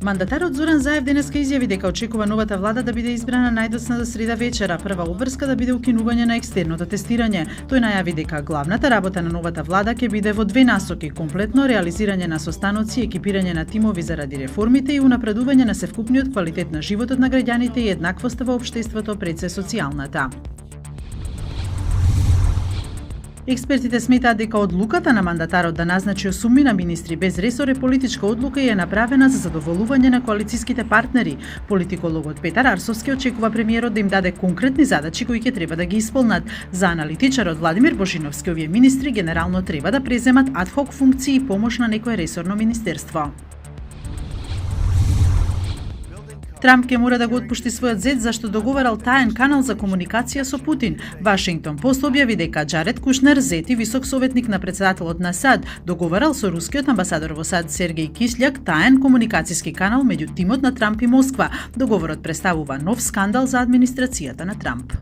Мандатарот Зоран Заев денеска изјави дека очекува новата влада да биде избрана најдоцна за среда вечера, прва обврска да биде укинување на екстерното тестирање. Тој најави дека главната работа на новата влада ќе биде во две насоки: комплетно реализирање на состаноци, екипирање на тимови заради реформите и унапредување на севкупниот квалитет на животот на граѓаните и еднаквоста во општеството пред се социјалната. Експертите сметаат дека одлуката на мандатарот да назначи 8 министри без ресор е политичка одлука и е направена за задоволување на коалицијските партнери. Политикологот Петар Арсовски очекува премиерот да им даде конкретни задачи кои ќе треба да ги исполнат. За аналитичарот Владимир Божиновски, овие министри генерално треба да преземат адхок функции и помош на некое ресорно министерство. Трамп ќе мора да го отпушти својот зет зашто договарал таен канал за комуникација со Путин. Вашингтон Пост објави дека Џаред Кушнер, зет и висок советник на претседателот на САД, договарал со рускиот амбасадор во САД Сергеј Кисљак таен комуникацијски канал меѓу тимот на Трамп и Москва. Договорот представува нов скандал за администрацијата на Трамп.